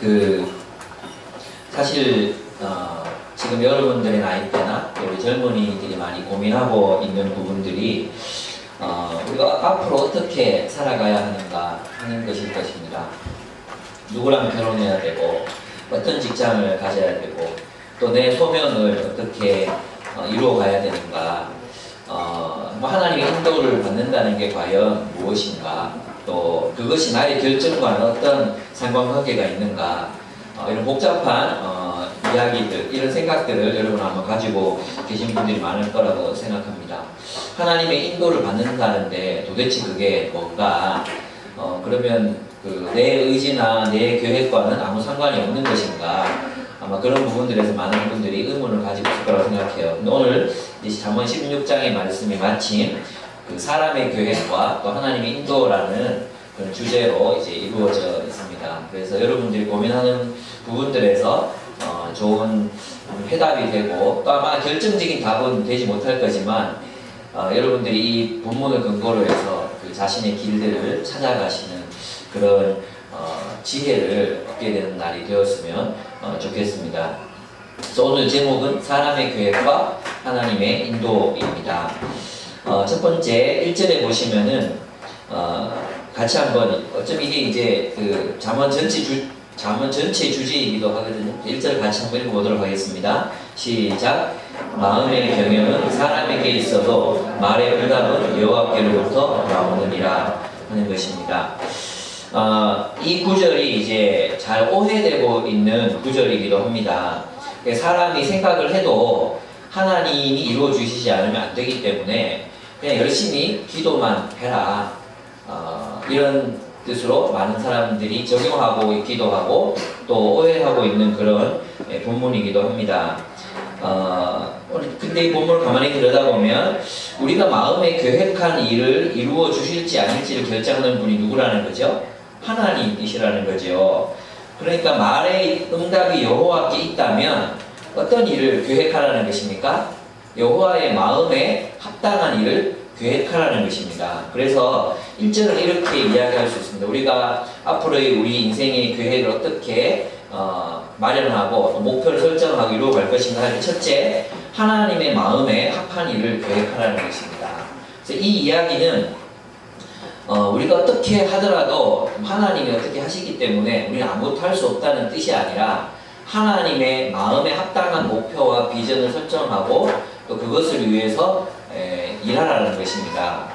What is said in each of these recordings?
그 사실 지금 여러분들의 나이대나 우리 젊은이들이 많이 고민하고 있는 부분들이 우리가 앞으로 어떻게 살아가야 하는가 하는 것일 것입니다. 누구랑 결혼해야 되고 어떤 직장을 가져야 되고 또 내 소명을 어떻게 이루어가야 되는가, 뭐 하나님의 인도를 받는다는 게 과연 무엇인가, 또 그것이 나의 결정과는 어떤 상관관계가 있는가, 이런 복잡한 이야기들, 이런 생각들을 여러분 아마 가지고 계신 분들이 많을 거라고 생각합니다. 하나님의 인도를 받는다는데 도대체 그게 뭔가, 그러면 내 의지나 내 계획과는 아무 상관이 없는 것인가, 아마 그런 부분들에서 많은 분들이 의문을 가지고 있을 거라고 생각해요. 근데 오늘 잠언 16장의 말씀이 마침 그 사람의 계획과 또 하나님의 인도라는 그런 주제로 이제 이루어져 있습니다. 그래서 여러분들이 고민하는 부분들에서 좋은 해답이 되고, 또 아마 결정적인 답은 되지 못할 거지만 여러분들이 이 본문을 근거로 해서 그 자신의 길들을 찾아가시는 그런 지혜를 얻게 되는 날이 되었으면 좋겠습니다. 그래서 오늘 제목은 사람의 계획과 하나님의 인도입니다. 첫 번째 1절에 보시면은 같이 한번, 어쩜 이게 이제 그 잠언 전체 주제이기도 하거든요. 1절 같이 한번 읽어보도록 하겠습니다. 시작. 마음의 경영은 사람에게 있어도 말의 응답은 여호와께로부터 나오느니라 하는 것입니다. 이 구절이 이제 잘 오해되고 있는 구절이기도 합니다. 사람이 생각을 해도 하나님이 이루어 주시지 않으면 안 되기 때문에 그냥 열심히 기도만 해라, 이런 뜻으로 많은 사람들이 적용하고 있기도 하고 또 오해하고 있는 그런 본문이기도 합니다. 근데 이 본문을 가만히 들여다보면 우리가 마음에 계획한 일을 이루어 주실지 아닐지를 결정하는 분이 누구라는 거죠? 하나님이시라는 거죠. 그러니까 말의 응답이 여호와께 있다면 어떤 일을 계획하라는 것입니까? 여호와의 마음에 합당한 일을 계획하라는 것입니다. 그래서 1절은 이렇게 이야기할 수 있습니다. 우리가 앞으로의 우리 인생의 계획을 어떻게 마련하고 목표를 설정하고 이루어갈 것인가 할 때, 첫째, 하나님의 마음에 합한 일을 계획하라는 것입니다. 그래서 이 이야기는 우리가 어떻게 하더라도 하나님이 어떻게 하시기 때문에 우리는 아무것도 할 수 없다는 뜻이 아니라 하나님의 마음에 합당한 목표와 비전을 설정하고 또 그것을 위해서 일하라는 것입니다.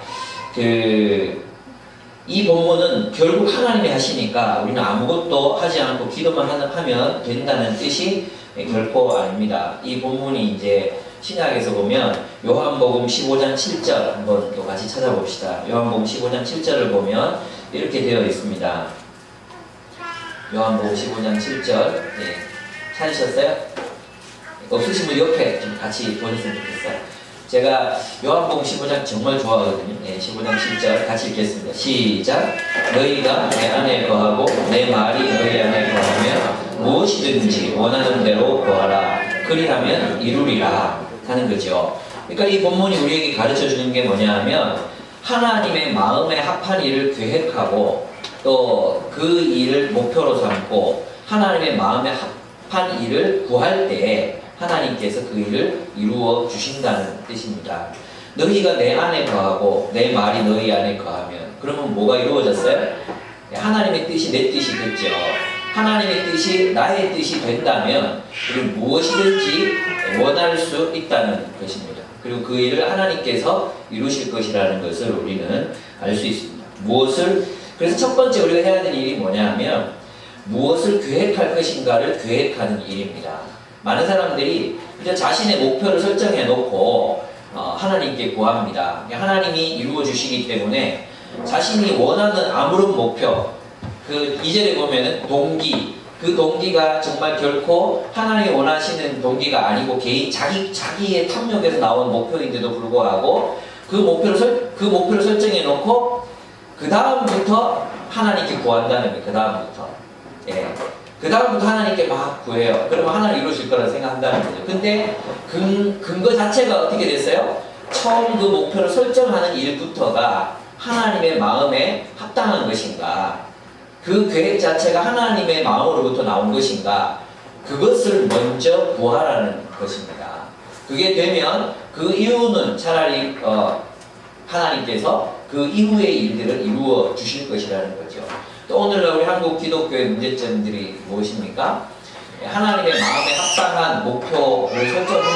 이 본문은 결국 하나님이 하시니까 우리는 아무것도 하지 않고 기도만 하면 된다는 뜻이 결코 아닙니다. 이 본문이 이제 신약에서 보면 요한복음 15장 7절 한번 또 같이 찾아봅시다. 요한복음 15장 7절을 보면 이렇게 되어 있습니다. 요한복음 15장 7절, 찾으셨어요? 없으신 분 옆에 좀 같이 보셨으면 좋겠어요. 제가 요한복음 15장 정말 좋아하거든요. 15장 7절 같이 읽겠습니다. 시작. 너희가 내 안에 거하고 내 말이 너희 안에 거하면 무엇이든지 원하는 대로 구하라. 그리하면 이루리라 하는 거죠. 그러니까 이 본문이 우리에게 가르쳐 주는 게 뭐냐 하면 하나님의 마음에 합한 일을 계획하고 또 그 일을 목표로 삼고 하나님의 마음에 합한 일을 구할 때 하나님께서 그 일을 이루어 주신다는 뜻입니다. 너희가 내 안에 거하고 내 말이 너희 안에 거하면, 그러면 뭐가 이루어졌어요? 하나님의 뜻이 내 뜻이 됐죠. 하나님의 뜻이 나의 뜻이 된다면 우리는 무엇이든지 원할 수 있다는 것입니다. 그리고 그 일을 하나님께서 이루실 것이라는 것을 우리는 알 수 있습니다. 그래서 첫 번째 우리가 해야 될 일이 뭐냐 하면 무엇을 계획할 것인가를 계획하는 일입니다. 많은 사람들이 이제 자신의 목표를 설정해 놓고 하나님께 구합니다. 하나님이 이루어 주시기 때문에 자신이 원하는 아무런 목표, 그 2절에 보면은 그 동기가 정말 결코 하나님이 원하시는 동기가 아니고 자기의 탐욕에서 나온 목표인데도 불구하고 그 목표를 설정해 놓고 그 다음부터 하나님께 구한다는 거예요. 그 다음부터 하나님께 막 구해요. 그러면 하나님 이루실 거라 생각한다는 거죠. 근데 근거 자체가 어떻게 됐어요? 처음 그 목표를 설정하는 일부터가 하나님의 마음에 합당한 것인가, 그 계획 자체가 하나님의 마음으로부터 나온 것인가? 그것을 먼저 구하라는 것입니다. 그게 되면 그 이유는 차라리 하나님께서 그 이후의 일들을 이루어 주실 것이라는 거죠. 또 오늘날 우리 한국 기독교의 문제점들이 무엇입니까? 하나님의 마음에 합당한 목표를 설정했나,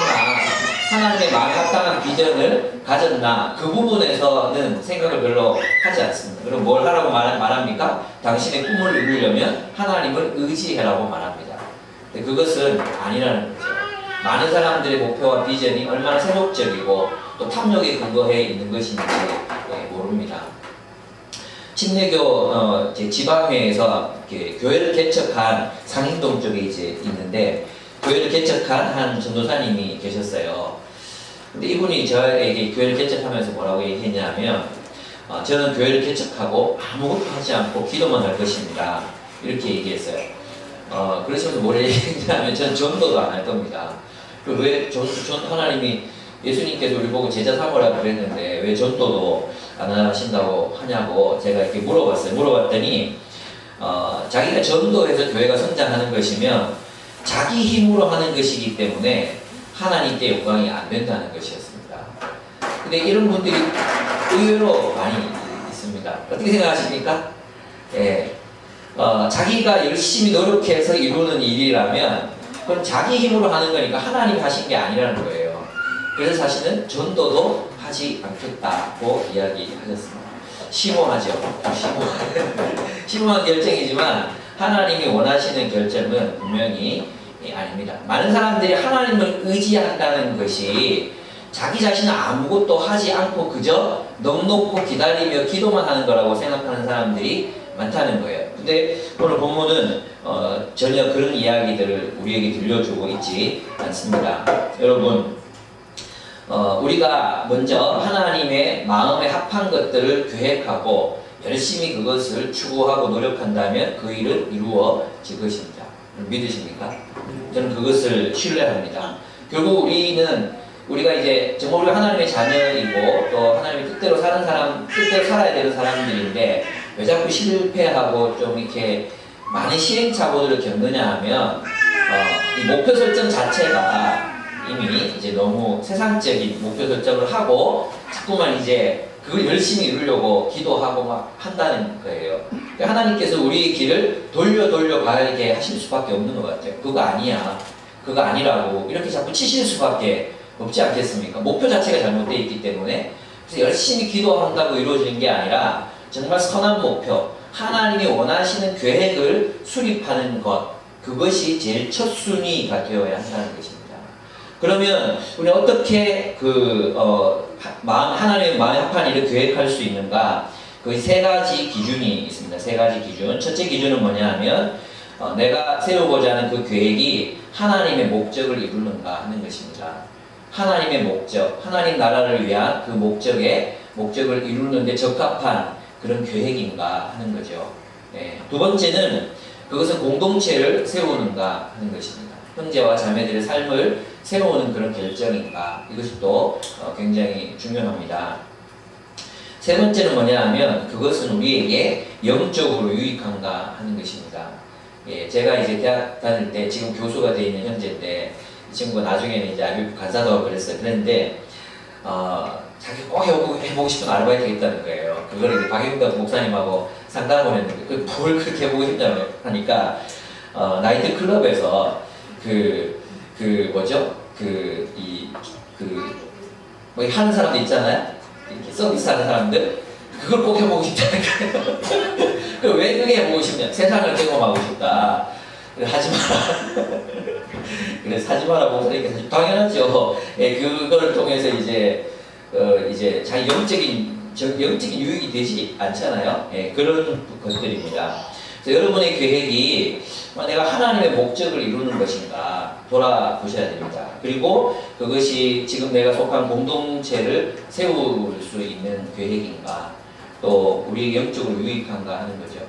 하나님의 마음에 합당한 비전을 가졌나, 그 부분에서는 생각을 별로 하지 않습니다. 그럼 뭘 하라고 말합니까? 당신의 꿈을 이루려면 하나님을 의지해라고 말합니다. 근데 그것은 아니라는 거죠. 많은 사람들의 목표와 비전이 얼마나 세속적이고 또 탐욕에 근거해 있는 것인지 모릅니다. 침례교 지방회에서 교회를 개척한 상인동 쪽에 이제 있는데, 교회를 개척한 한 전도사님이 계셨어요. 근데 이분이 저에게 교회를 개척하면서 뭐라고 얘기했냐면, 저는 교회를 개척하고 아무것도 하지 않고 기도만 할 것입니다. 이렇게 얘기했어요. 그러시면서 뭘 얘기했냐면, 저는 전도도 안 할 겁니다. 왜 하나님이 예수님께서 우리 보고 제자 삼으라고 그랬는데 왜 전도도 안 하신다고 하냐고 제가 이렇게 물어봤어요. 물어봤더니 자기가 전도해서 교회가 성장하는 것이면 자기 힘으로 하는 것이기 때문에 하나님께 영광이 안 된다는 것이었습니다. 근데 이런 분들이 의외로 많이 있습니다. 어떻게 생각하십니까? 예. 자기가 열심히 노력해서 이루는 일이라면 그건 자기 힘으로 하는 거니까 하나님 하신 게 아니라는 거예요. 그래서 사실은 전도도 하지 않겠다고 이야기하셨습니다. 심오하죠. 심오한 결정이지만 하나님이 원하시는 결정은 분명히 아닙니다. 많은 사람들이 하나님을 의지한다는 것이 자기 자신은 아무것도 하지 않고 그저 넉넉고 기다리며 기도만 하는 거라고 생각하는 사람들이 많다는 거예요. 근데 오늘 본문은 전혀 그런 이야기들을 우리에게 들려주고 있지 않습니다. 여러분, 우리가 먼저 하나님의 마음에 합한 것들을 계획하고 열심히 그것을 추구하고 노력한다면 그 일은 이루어질 것입니다. 믿으십니까? 저는 그것을 신뢰합니다. 결국 우리가 이제 정말 우리가 하나님의 자녀이고 또 하나님의 뜻대로 뜻대로 살아야 되는 사람들인데 왜 자꾸 실패하고 좀 이렇게 많은 시행착오들을 겪느냐 하면 이 목표 설정 자체가 이미 이제 너무 세상적인 목표 설정을 하고 자꾸만 이제 그걸 열심히 이루려고 기도하고 막 한다는 거예요. 그러니까 하나님께서 우리의 길을 돌려 가게 하실 수밖에 없는 것 같아요. 그거 아니야. 그거 아니라고 이렇게 자꾸 치실 수밖에 없지 않겠습니까? 목표 자체가 잘못되어 있기 때문에. 그래서 열심히 기도한다고 이루어지는 게 아니라 정말 선한 목표, 하나님이 원하시는 계획을 수립하는 것, 그것이 제일 첫 순위가 되어야 한다는 것입니다. 그러면 우리 어떻게 하나님의 마음에 합한 일을 계획할 수 있는가? 그 세 가지 기준이 있습니다. 세 가지 기준. 첫째 기준은 뭐냐 하면 내가 세우고자 하는 그 계획이 하나님의 목적을 이루는가 하는 것입니다. 하나님의 목적, 하나님 나라를 위한 그 목적을 이루는데 적합한 그런 계획인가 하는 거죠. 두 번째는 그것은 공동체를 세우는가 하는 것입니다. 형제와 자매들의 삶을 세우는 그런 결정인가, 이것이 또 굉장히 중요합니다. 세 번째는 뭐냐 하면 그것은 우리에게 영적으로 유익한가 하는 것입니다. 제가 이제 대학 다닐 때 지금 교수가 되어 있는 현재인데 이 친구가 나중에는 이제 IBF 간사도 하고 그랬어요. 그런데 자기 꼭 해보고 싶은 아르바이트가 있다는 거예요. 그걸 이제 박영덕 목사님하고 상담을 했는데 뭘 그렇게 해보고 싶냐고 하니까 나이트 클럽에서 뭐 하는 사람들 있잖아요. 이렇게 서비스 하는 사람들, 그걸 꼭 해보고 싶다는 거예요. 왜 그게 해보고 싶냐? 세상을 경험하고 싶다. 하지 마라. 그래서 하지 마라 목사님께서 당연하죠. 그걸 통해서 이제 자기 영적인 유익이 되지 않잖아요. 그런 것들입니다. 그래서 여러분의 계획이 내가 하나님의 목적을 이루는 것인가 돌아보셔야 됩니다. 그리고 그것이 지금 내가 속한 공동체를 세울 수 있는 계획인가, 또 우리 영적으로 유익한가 하는 거죠.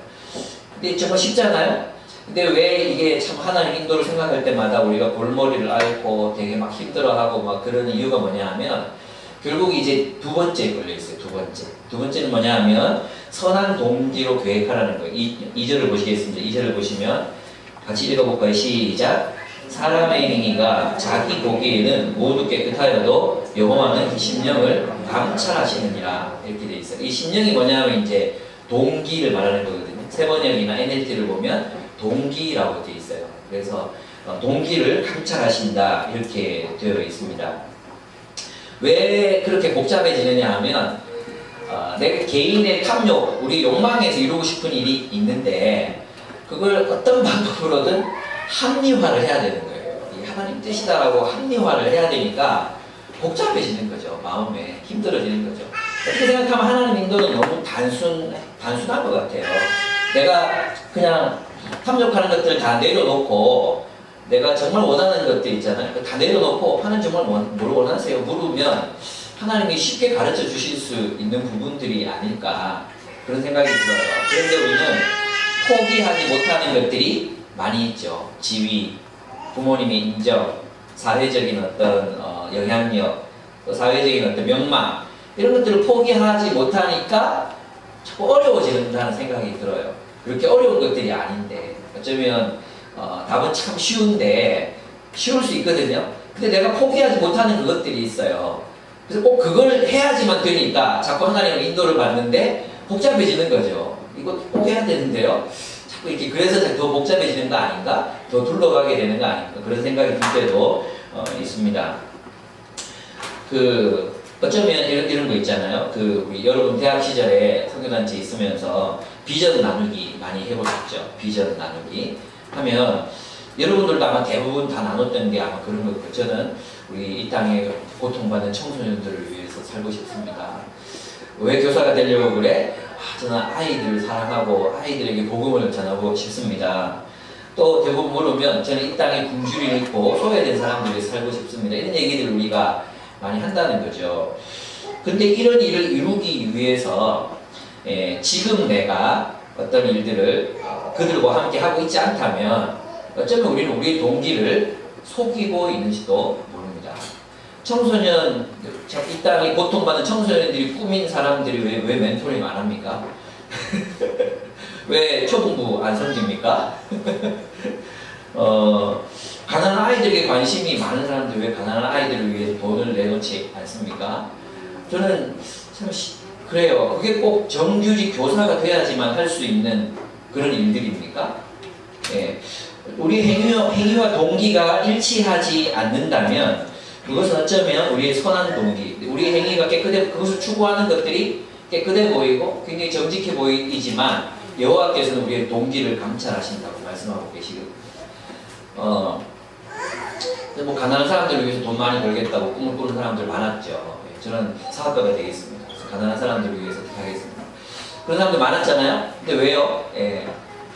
근데 정말 쉽잖아요. 근데 왜 이게 참 하나님 인도를 생각할 때마다 우리가 골머리를 앓고 되게 막 힘들어하고 막 그러는 이유가 뭐냐 하면 결국 이제 두 번째에 걸려 있어요. 두 번째. 두 번째는 뭐냐 하면 선한 동기로 계획하라는 거예요. 2절을 보시겠습니다. 2절을 보시면 같이 읽어볼까요? 시작. 사람의 행위가 자기 보기에는 모두 깨끗하여도 여호와는 그 심령을 감찰하시느니라. 이렇게 돼 있어요. 이 심령이 뭐냐면 이제 동기를 말하는 거거든요. 세번역이나 NLT를 보면 동기라고 돼 있어요. 그래서 동기를 감찰하신다 이렇게 되어 있습니다. 왜 그렇게 복잡해지느냐 하면 내 개인의 탐욕, 우리 욕망에서 이루고 싶은 일이 있는데 그걸 어떤 방법으로든 합리화를 해야 되는 거예요. 이 하나님 뜻이다라고 합리화를 해야 되니까 복잡해지는 거죠. 마음에 힘들어지는 거죠. 어떻게 생각하면 하나님 인도는 너무 단순한 것 같아요. 내가 그냥 탐욕하는 것들을 다 내려놓고 내가 정말 원하는 것들 있잖아요. 다 내려놓고 하나님 정말 뭘 원하세요? 물으면 하나님이 쉽게 가르쳐 주실 수 있는 부분들이 아닐까 그런 생각이 들어요. 그런데 우리는 포기하지 못하는 것들이 많이 있죠. 지위, 부모님의 인정, 사회적인 어떤 영향력, 또 사회적인 어떤 명망 이런 것들을 포기하지 못하니까 자꾸 어려워진다는 생각이 들어요. 그렇게 어려운 것들이 아닌데 어쩌면 답은 참 쉬운데 쉬울 수 있거든요. 근데 내가 포기하지 못하는 그것들이 있어요. 그래서 꼭 그걸 해야지만 되니까 자꾸 하나님의 인도를 받는데 복잡해지는 거죠. 이거 꼭 해야 되는데요. 자꾸 이렇게 그래서 더 복잡해지는 거 아닌가? 더 둘러가게 되는 거 아닌가? 그런 생각이 들 때도 있습니다. 어쩌면 이런 거 있잖아요. 우리 여러분 대학 시절에 선교단체 있으면서 비전 나누기 많이 해보셨죠? 비전 나누기 하면 여러분들도 아마 대부분 다 나눴던 게 아마 그런 거고 저는 우리 이 땅에 고통받는 청소년들을 위해서 살고 싶습니다. 왜 교사가 되려고 그래? 저는 아이들을 사랑하고 아이들에게 복음을 전하고 싶습니다. 또 대부분 물으면 저는 이 땅에 궁주를 입고 소외된 사람들이 살고 싶습니다. 이런 얘기들을 우리가 많이 한다는 거죠. 근데 이런 일을 이루기 위해서 지금 내가 어떤 일들을 그들과 함께 하고 있지 않다면 어쩌면 우리는 우리의 동기를 속이고 있는지도 모릅니다. 청소년, 이 땅에 고통받는 청소년들이 꾸민 사람들이 왜 멘토링 안 합니까? 왜 초등부 안 섬깁니까? 가난한 아이들에게 관심이 많은 사람들 왜 가난한 아이들을 위해서 돈을 내놓지 않습니까? 저는 참 그래요. 그게 꼭 정규직 교사가 돼야지만 할 수 있는 그런 일들입니까? 예. 우리 행위와 동기가 일치하지 않는다면 그것은 어쩌면 우리의 선한 동기, 우리의 행위가 그것을 추구하는 것들이 깨끗해 보이고 굉장히 정직해 보이지만 여호와께서는 우리의 동기를 감찰하신다고 말씀하고 계시거든요. 뭐 가난한 사람들을 위해서 돈 많이 벌겠다고 꿈을 꾸는 사람들 많았죠. 저는 사업가가 되겠습니다. 가난한 사람들을 위해서 하겠습니다. 그런 사람들 많았잖아요. 근데 왜요?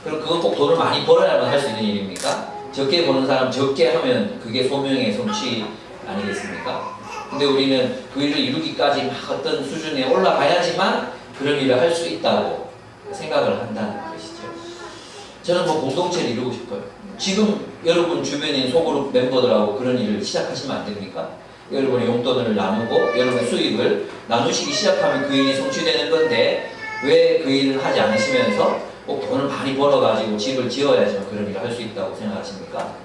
그럼 그건 꼭 돈을 많이 벌어야만 할 수 있는 일입니까? 적게 버는 사람 적게 하면 그게 소명의 성취 아니겠습니까? 근데 우리는 그 일을 이루기까지 막 어떤 수준에 올라가야지만 그런 일을 할 수 있다고 생각을 한다는 것이죠. 저는 뭐 공동체를 이루고 싶어요. 지금 여러분 주변인 소그룹 멤버들하고 그런 일을 시작하시면 안 됩니까? 여러분의 용돈을 나누고 여러분의 수입을 나누시기 시작하면 그 일이 성취되는 건데 왜 그 일을 하지 않으시면서 꼭 돈을 많이 벌어가지고 집을 지어야지만 그런 일을 할 수 있다고 생각하십니까?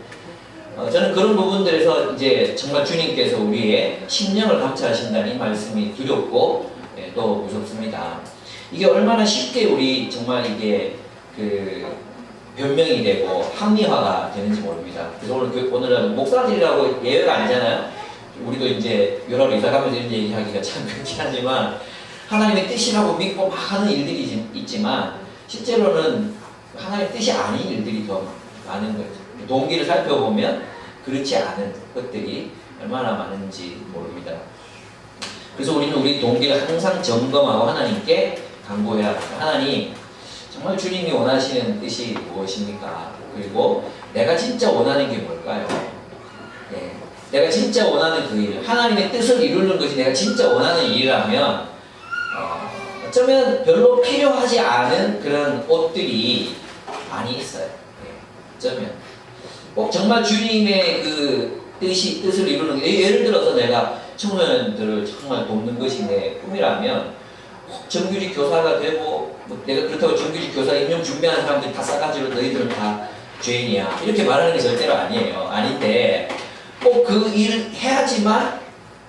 저는 그런 부분들에서 이제 정말 주님께서 우리의 심령을 감찰하신다는 이 말씀이 두렵고 또 무섭습니다. 이게 얼마나 쉽게 우리 정말 이게 변명이 되고 합리화가 되는지 모릅니다. 그래서 오늘은 목사들이라고 예외가 아니잖아요. 우리도 이제 여러 이사 가면서 이런 얘기하기가 참 그렇긴 하지만 하나님의 뜻이라고 믿고 막 하는 일들이 있지만 실제로는 하나님의 뜻이 아닌 일들이 더 많은 거죠. 동기를 살펴보면 그렇지 않은 것들이 얼마나 많은지 모릅니다. 그래서 우리는 우리 동기를 항상 점검하고 하나님께 간구해야 합니다. 하나님, 정말 주님이 원하시는 뜻이 무엇입니까? 그리고 내가 진짜 원하는 게 뭘까요? 내가 진짜 원하는 그 일, 하나님의 뜻을 이루는 것이 내가 진짜 원하는 일이라면 어쩌면 별로 필요하지 않은 그런 옷들이 많이 있어요. 어쩌면 꼭 정말 주님의 그 뜻을 이루는 게 예를 들어서 내가 청소년들을 정말 돕는 것이 내 꿈이라면 정규직 교사가 되고 뭐 내가 그렇다고 정규직 교사 임용 준비하는 사람들이 다 싸가지로 너희들은 다 죄인이야 이렇게 말하는 게 절대로 아니에요. 아닌데 꼭 그 일을 해야지만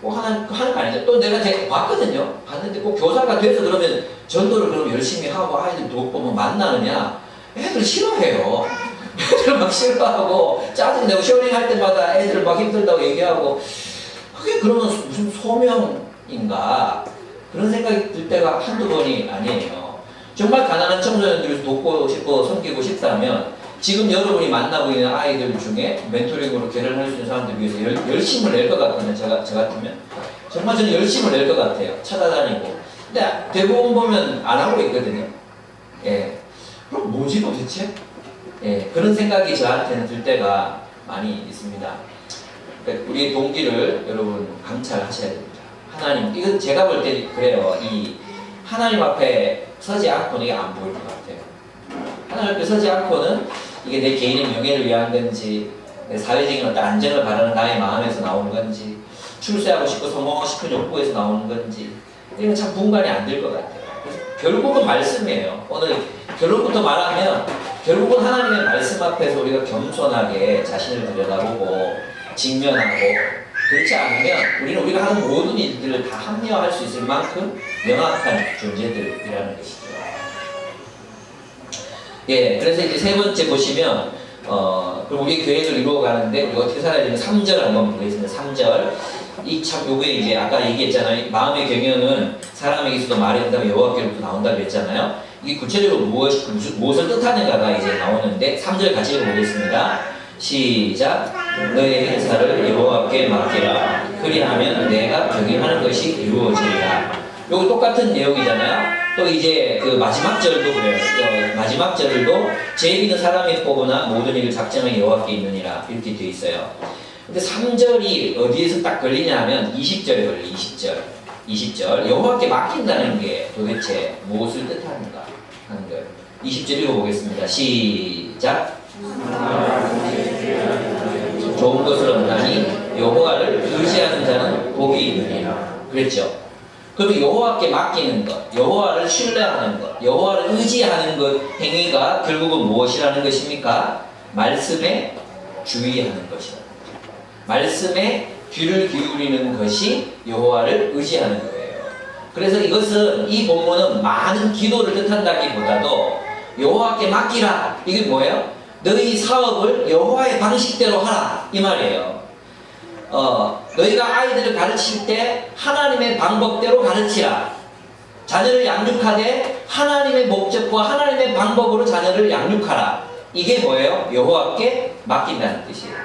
꼭 하는 거 아니죠. 또 내가 봤거든요. 봤는데 꼭 교사가 돼서 그러면 전도를 그럼 열심히 하고 아이들 돕고 뭐 만나느냐? 애들 싫어해요. 애들 막 싫어하고 짜증내고 쇼링 할 때마다 애들 막 힘들다고 얘기하고 그게 그러면 무슨 소명인가? 그런 생각이 들 때가 한두 번이 아니에요. 정말 가난한 청소년들을 돕고 싶고 섬기고 싶다면 지금 여러분이 만나고 있는 아이들 중에 멘토링으로 개런할 수 있는 사람들 위해서 열심을 낼 것 같거든요. 저 같으면 정말 저는 열심을 낼 것 같아요. 찾아다니고. 근데 대부분 보면 안 하고 있거든요. 예. 그럼 뭐지 도대체? 예. 그런 생각이 저한테는 들 때가 많이 있습니다. 우리 동기를 여러분 감찰하셔야 됩니다. 하나님, 이건 제가 볼 때 그래요. 이 하나님 앞에 서지 않고는 이게 안 보일 것 같아요. 하나님 앞에 서지 않고는 이게 내 개인의 명예를 위한 건지, 내 사회적인 어떤 안전을 바라는 나의 마음에서 나오는 건지, 출세하고 싶고 성공하고 싶은 욕구에서 나오는 건지, 이건 참 분간이 안 될 것 같아요. 그래서 결국은 말씀이에요. 오늘 결론부터 말하면, 결국은 하나님의 말씀 앞에서 우리가 겸손하게 자신을 들여다보고, 직면하고, 그렇지 않으면 우리는 우리가 하는 모든 일들을 다 합리화할 수 있을 만큼 명확한 존재들이라는 것이죠. 예, 그래서 이제 세 번째 보시면, 그럼 우리 계획을 이루어가는데, 우리가 어떻게 살아야 되는 3절 한번 보겠습니다. 3절. 요게 이제 아까 얘기했잖아요. 마음의 경영은 사람에게서도 말이 된다면 여호와께로부터 나온다고 했잖아요. 이게 구체적으로 무엇을 뜻하는가가 이제 나오는데, 3절 같이 읽어보겠습니다. 시작. 너의 행사를 여호와께 맡기라. 그리하면 내가 경영하는 것이 이루어지리라. 요거 똑같은 내용이잖아요. 또 이제 그 마지막 절도 그래요. 마지막 절도 죄인은 사람이 뽑으나 모든 일을 작정하여 여호와께 있느니라 이렇게 되어 있어요. 근데 3절이 어디에서 딱 걸리냐 하면 20절에 걸려요. 20절 여호와께 맡긴다는 게 도대체 무엇을 뜻하는가 하는 거예요. 20절 읽어보겠습니다. 시작. 좋은 것을 얻나니 여호와를 의지하는 자는 복이 있느니라 그랬죠. 그러면 여호와께 맡기는 것, 여호와를 신뢰하는 것, 여호와를 의지하는 것 행위가 결국은 무엇이라는 것입니까? 말씀에 주의하는 것이다. 말씀에 귀를 기울이는 것이 여호와를 의지하는 거예요. 그래서 이것은 이 본문은 많은 기도를 뜻한다기보다도 여호와께 맡기라. 이게 뭐예요? 너희 사업을 여호와의 방식대로 하라 이 말이에요. 너희가 아이들을 가르칠 때 하나님의 방법대로 가르치라. 자녀를 양육하되 하나님의 목적과 하나님의 방법으로 자녀를 양육하라. 이게 뭐예요? 여호와께 맡긴다는 뜻이에요.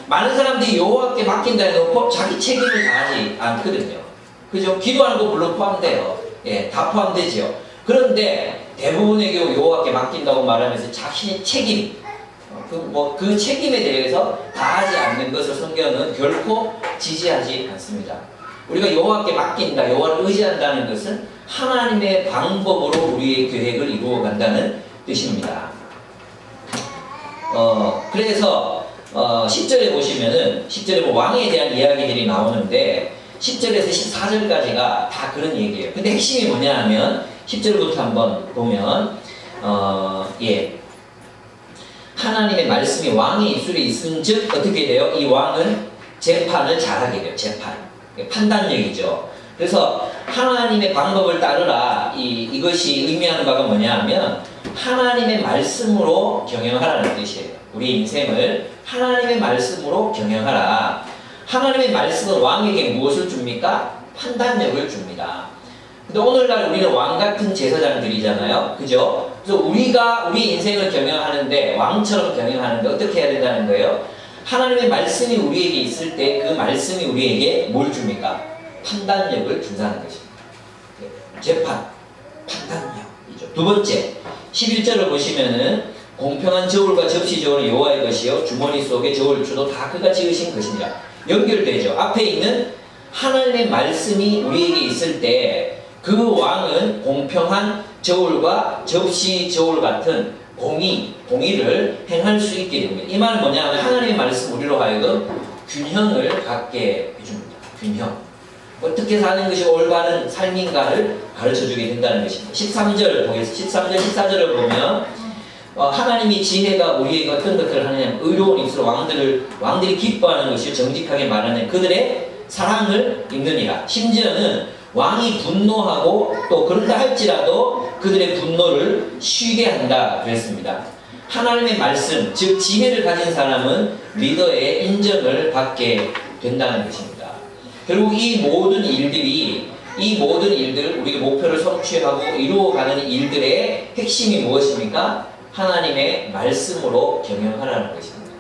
많은 사람들이 여호와께 맡긴다 해놓고 자기 책임을 다하지 않거든요. 그죠? 기도하는 거 물론 포함돼요. 예, 다 포함되지요. 그런데 대부분의 경우 여호와께 맡긴다고 말하면서 자신의 책임, 그 책임에 대해서 다하지 않는 것을 성경은 결코 지지하지 않습니다. 우리가 여호와께 맡긴다, 여호와를 의지한다는 것은 하나님의 방법으로 우리의 계획을 이루어간다는 뜻입니다. 그래서 10절에 보시면은 10절에 왕에 대한 이야기들이 나오는데 10절에서 14절까지가 다 그런 얘기예요. 근데 핵심이 뭐냐 하면 10절부터 한번 보면 하나님의 말씀이 왕의 입술에 있은즉 어떻게 돼요? 이 왕은 재판을 잘하게 돼요. 재판. 판단력이죠. 그래서 하나님의 방법을 따르라. 이것이 의미하는 바가 뭐냐 하면 하나님의 말씀으로 경영하라는 뜻이에요. 우리 인생을 하나님의 말씀으로 경영하라. 하나님의 말씀은 왕에게 무엇을 줍니까? 판단력을 줍니다. 근데 오늘날 우리는 왕 같은 제사장들이잖아요. 그죠? 그래서 우리가 우리 인생을 경영하는데 왕처럼 경영하는데 어떻게 해야 된다는 거예요? 하나님의 말씀이 우리에게 있을 때 그 말씀이 우리에게 뭘 줍니까? 판단력을 준다는 것입니다. 재판, 판단력이죠. 두 번째, 11절을 보시면은 공평한 저울과 접시 저울은 여호와의 것이요 주머니 속에 저울추도 다 그가 지으신 것이니라. 연결되죠. 앞에 있는 하나님의 말씀이 우리에게 있을 때 그 왕은 공평한 저울과 접시 저울 같은 공의를 행할 수 있게 됩니다. 이 말은 뭐냐 하면 하나님의 말씀 우리로 하여금 균형을 갖게 해줍니다. 균형. 어떻게 사는 것이 올바른 삶인가를 가르쳐주게 된다는 것입니다. 13절 보겠습니다. 13절, 14절을 보면 하나님이 지혜가 우리에게 어떤 것들을 하느냐, 의로운 입술로 왕들이 기뻐하는 것이 정직하게 말하는 그들의 사랑을 읽느니라. 심지어는 왕이 분노하고 또 그런다 할지라도 그들의 분노를 쉬게 한다 그랬습니다. 하나님의 말씀, 즉 지혜를 가진 사람은 리더의 인정을 받게 된다는 것입니다. 결국 이 모든 일들을 우리의 목표를 성취하고 이루어가는 일들의 핵심이 무엇입니까? 하나님의 말씀으로 경영하라는 것입니다.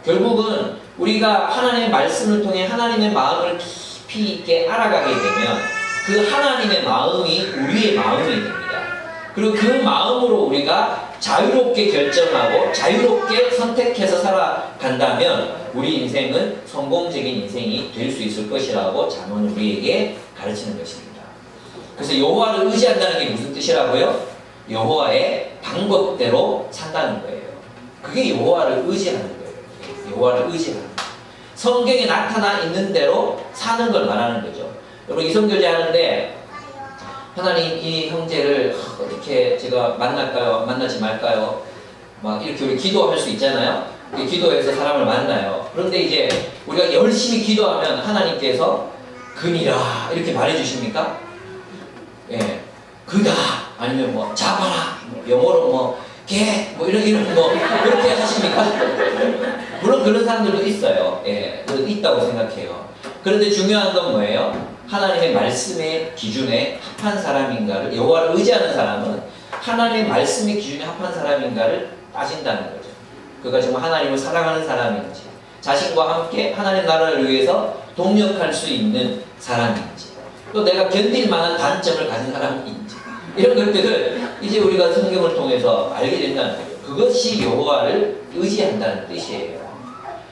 결국은 우리가 하나님의 말씀을 통해 하나님의 마음을 깊이 있게 알아가게 되면 그 하나님의 마음이 우리의 마음이 됩니다. 그리고 그 마음으로 우리가 자유롭게 결정하고 자유롭게 선택해서 살아간다면 우리 인생은 성공적인 인생이 될 수 있을 것이라고 잠언은 우리에게 가르치는 것입니다. 그래서 여호와를 의지한다는 게 무슨 뜻이라고요? 여호와의 방법대로 산다는 거예요. 그게 여호와를 의지하는 거예요. 여호와를 의지하는 거예요. 성경에 나타나 있는 대로 사는 걸 말하는 거죠. 여러분 이성결제 하는데 하나님 이 형제를 어떻게 제가 만날까요? 만나지 말까요? 막 이렇게 우리 기도할 수 있잖아요. 기도해서 사람을 만나요. 그런데 이제 우리가 열심히 기도하면 하나님께서 그니라 이렇게 말해주십니까? 예, 그다 아니면 뭐 잡아라 영어로 뭐 개 뭐 이런 뭐 그렇게 하십니까? 물론 그런 사람들도 있어요. 예, 있다고 생각해요. 그런데 중요한 건 뭐예요? 하나님의 말씀의 기준에 합한 사람인가를, 여호와를 의지하는 사람은 하나님의 말씀의 기준에 합한 사람인가를 따진다는 거죠. 그가 정말 하나님을 사랑하는 사람인지, 자신과 함께 하나님 나라를 위해서 동력할 수 있는 사람인지, 또 내가 견딜 만한 단점을 가진 사람인지, 이런 것들을 이제 우리가 성경을 통해서 알게 된다는 거죠. 그것이 여호와를 의지한다는 뜻이에요.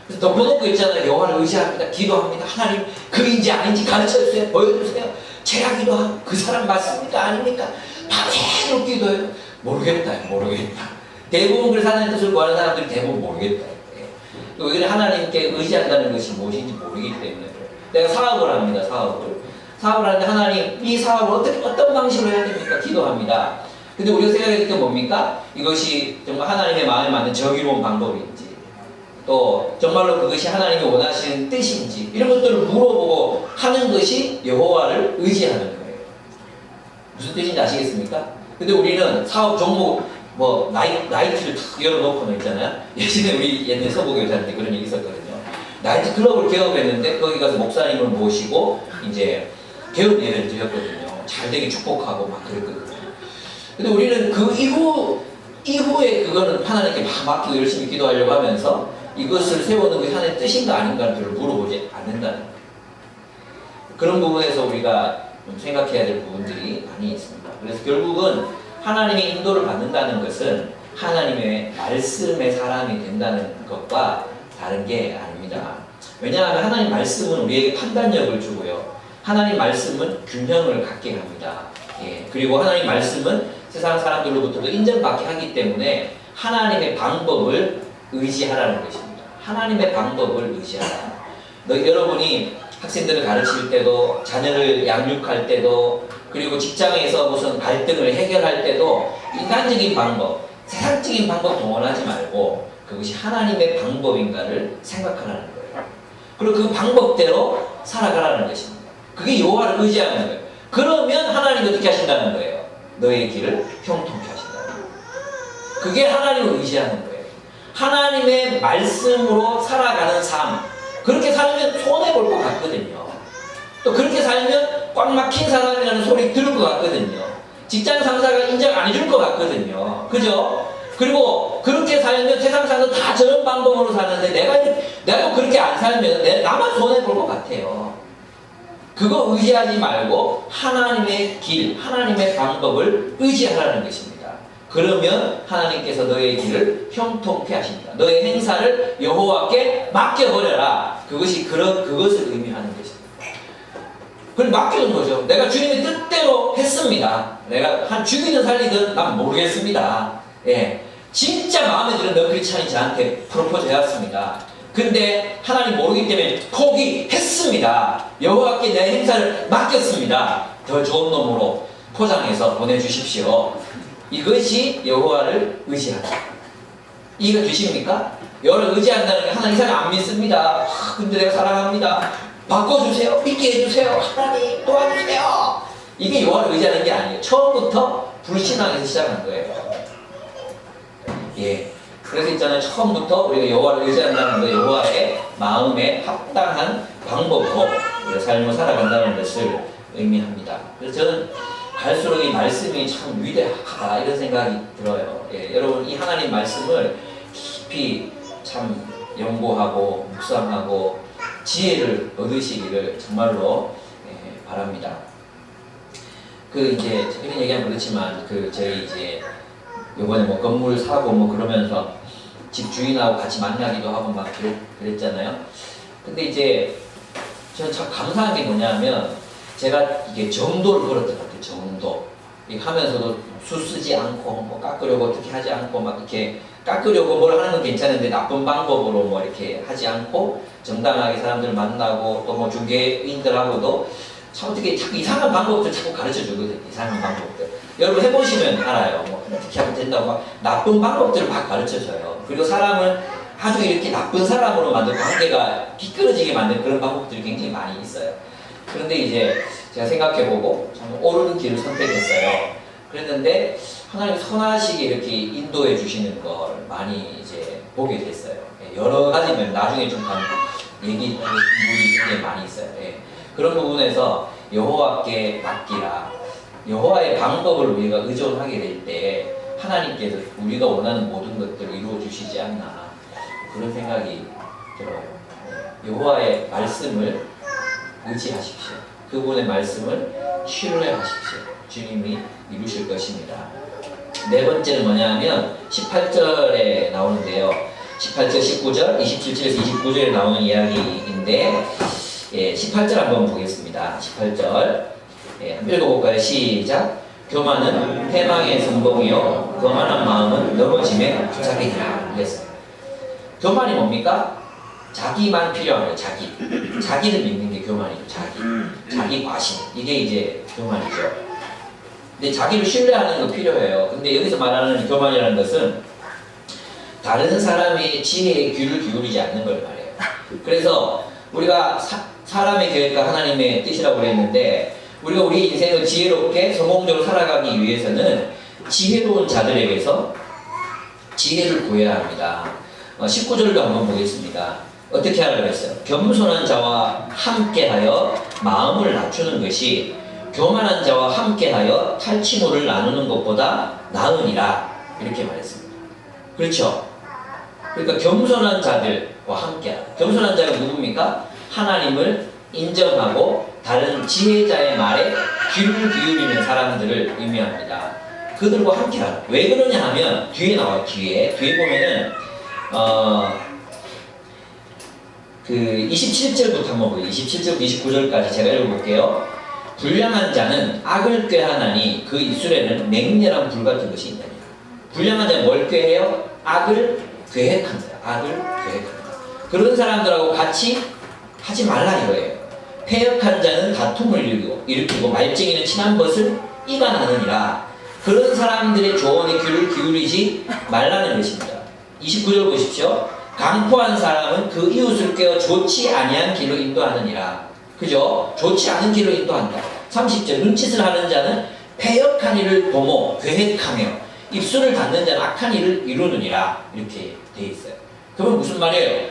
그래서 덮어놓고 있잖아요. 여호와를 의지합니다. 기도합니다. 하나님 그인지 아닌지 가르쳐주세요. 보여주세요. 제가 기도하고 그 사람 맞습니까? 아닙니까? 밤새도록 기도해요. 모르겠다. 대부분 그래서 하나님의 뜻을 구하는 사람들이 대부분 모르겠다. 또 왜 그래? 하나님께 의지한다는 것이 무엇인지 모르기 때문에. 내가 사업을 합니다. 사업을 하는데 하나님 이 사업을 어떤 방식으로 해야 됩니까? 기도합니다. 근데 우리가 생각했을 때 뭡니까? 이것이 정말 하나님의 마음에 맞는 정의로운 방법인지, 또 정말로 그것이 하나님이 원하시는 뜻인지, 이런 것들을 물어보고 하는 것이 여호와를 의지하는 거예요. 무슨 뜻인지 아시겠습니까? 근데 우리는 사업 종목 뭐 나이트를 탁 열어놓고 있잖아요. 예전에 우리 옛날 서부교사한테 그런 얘기 있었거든요. 나이트 클럽을 개업했는데 거기 가서 목사님을 모시고 이제 개업 예배를 드렸거든요. 잘 되게 축복하고 막 그랬거든요. 근데 우리는 그 이후에 그거는 하나님께 막 맡기고 열심히 기도하려고 하면서 이것을 세우는 것이 하나님의 뜻인가 아닌가를 별로 물어보지 않는다는 거예요. 그런 부분에서 우리가 좀 생각해야 될 부분들이 많이 있습니다. 그래서 결국은 하나님의 인도를 받는다는 것은 하나님의 말씀의 사람이 된다는 것과 다른 게 아닙니다. 왜냐하면 하나님 말씀은 우리에게 판단력을 주고요. 하나님 말씀은 균형을 갖게 합니다. 예. 그리고 하나님 말씀은 세상 사람들로부터도 인정받게 하기 때문에 하나님의 방법을 의지하라는 것입니다. 하나님의 방법을 의지하라. 여러분이 학생들을 가르칠 때도, 자녀를 양육할 때도, 그리고 직장에서 무슨 갈등을 해결할 때도 인간적인 방법, 세상적인 방법 동원하지 말고 그것이 하나님의 방법인가를 생각하라는 거예요. 그리고 그 방법대로 살아가라는 것입니다. 그게 여호와를 의지하는 거예요. 그러면 하나님이 어떻게 하신다는 거예요? 너의 길을 형통케 하신다는 거예요. 그게 하나님을 의지하는 거예요. 하나님의 말씀으로 살아가는 삶, 그렇게 살면 손해볼 것 같거든요. 또 그렇게 살면 꽉 막힌 사람이라는 소리 들을 것 같거든요. 직장 상사가 인정 안 해줄 것 같거든요. 그죠? 그리고 그렇게 살면 세상 사람들 다 저런 방법으로 사는데 내가 그렇게 안 살면 나만 손해볼 것 같아요. 그거 의지하지 말고 하나님의 길, 하나님의 방법을 의지하라는 것입니다. 그러면 하나님께서 너의 길을 형통케 하신다. 너의 행사를 여호와께 맡겨버려라. 그것을 의미하는 것입니다. 그걸 맡기는 거죠. 내가 주님의 뜻대로 했습니다. 내가 한 죽이든 살리든 난 모르겠습니다. 예. 진짜 마음에 드는 너 크리스찬이 저한테 프로포즈 해왔습니다. 근데 하나님 모르기 때문에 포기했습니다. 여호와께 내 행사를 맡겼습니다. 더 좋은 놈으로 포장해서 보내주십시오. 이것이 여호와를 의지하다. 이해가 되십니까? 여호와를 의지한다는 게 하나님 이상 안 믿습니다. 근데 내가 사랑합니다. 바꿔주세요. 믿게 해주세요. 하나님 도와주세요. 이게 여호와를 의지하는 게 아니에요. 처음부터 불신앙에서 시작한 거예요. 예. 그래서 있잖아요. 처음부터 우리가 여호와를 의지한다는 거, 여호와의 마음에 합당한 방법으로 우리가 삶을 살아간다는 것을 의미합니다. 그래서 저는 갈수록 이 말씀이 참 위대하다 이런 생각이 들어요. 예. 여러분 이 하나님 말씀을 깊이 참 연구하고 묵상하고 지혜를 얻으시기를 정말로 바랍니다. 이제 이런 얘기하면 그렇지만 저희 이제 요번에 뭐 건물 사고 뭐 그러면서 집 주인하고 같이 만나기도 하고 막 그랬잖아요. 근데 이제 저는 참 감사한 게 뭐냐면 제가 이게 정도를 걸었던 것 같아요. 정도. 하면서도 수 쓰지 않고 뭐 깎으려고 어떻게 하지 않고 막 이렇게 깎으려고 뭘 하는 건 괜찮은데 나쁜 방법으로 뭐 이렇게 하지 않고 정당하게 사람들 만나고 또 뭐 중개인들하고도 참 어떻게 자꾸 이상한 방법들 자꾸 가르쳐 주거든요. 이상한 방법들. 여러분 해보시면 알아요. 뭐 어떻게 하면 된다고 막 나쁜 방법들을 막 가르쳐 줘요. 그리고 사람을 아주 이렇게 나쁜 사람으로 만들고 관계가 비끄러지게 만드는 그런 방법들이 굉장히 많이 있어요. 그런데 이제 제가 생각해보고 참 옳은 길을 선택했어요. 그랬는데 하나님 선하시게 이렇게 인도해 주시는 걸 많이 이제 보게 됐어요. 여러 가지면 나중에 좀 얘기 부분이 굉장히 많이 있어요. 그런 부분에서 여호와께 맡기라. 여호와의 방법을 우리가 의존하게 될 때 하나님께서 우리가 원하는 모든 것들을 이루어 주시지 않나 그런 생각이 들어요. 여호와의 말씀을 의지하십시오. 그분의 말씀을 신뢰하십시오. 주님이 이루실 것입니다. 네 번째는 뭐냐면 18절에 나오는데요. 18절, 19절, 27절에서 29절에 나오는 이야기인데 18절 한번 보겠습니다. 18절 한번 읽어볼까요? 시작. 교만은 패망의 선봉이요 거만한 마음은 넘어짐의 부착이니라. 그랬어요. 교만이 뭡니까? 자기만 필요한 거예요. 자기를 믿는 게 교만이죠. 자기 과신. 이게 이제 교만이죠. 근데 자기를 신뢰하는 거 필요해요. 근데 여기서 말하는 교만이라는 것은 다른 사람의 지혜에 귀를 기울이지 않는 걸 말해요. 그래서 우리가 사람의 계획과 하나님의 뜻이라고 그랬는데 우리가 우리 인생을 지혜롭게 성공적으로 살아가기 위해서는 지혜로운 자들에게서 지혜를 구해야 합니다. 19절도 한번 보겠습니다. 어떻게 하라고 했어요? 겸손한 자와 함께하여 마음을 낮추는 것이 교만한 자와 함께하여 탈취물을 나누는 것보다 나으니라. 이렇게 말했습니다. 그렇죠? 그러니까 겸손한 자들과 함께하라. 겸손한 자가 누굽니까? 하나님을 인정하고 다른 지혜자의 말에 귀를 기울이는 사람들을 의미합니다. 그들과 함께하라. 왜 그러냐 하면 뒤에 나와요. 뒤에 보면은 27절부터 한번 보세요. 27절부터 29절까지 제가 읽어볼게요. 불량한 자는 악을 꾀하나니 그 입술에는 맹렬한 불 같은 것이 있느니라. 불량한 자는 뭘 꾀해요? 악을 계획한다. 악을 계획한다. 그런 사람들하고 같이 하지 말라 이거예요. 패역한 자는 다툼을 일으키고 말쟁이는 친한 것을 이간하느니라. 그런 사람들의 조언에 귀를 기울이지 말라는 것입니다. 29절 보십시오. 강포한 사람은 그 이웃을 꿰어 좋지 아니한 길로 인도하느니라. 그죠? 좋지 않은 길로 인도한다. 30절 눈짓을 하는 자는 패역한 일을 도모 계획하며 입술을 닫는 자는 악한 일을 이루느니라. 이렇게 되어 있어요. 그러면 무슨 말이에요?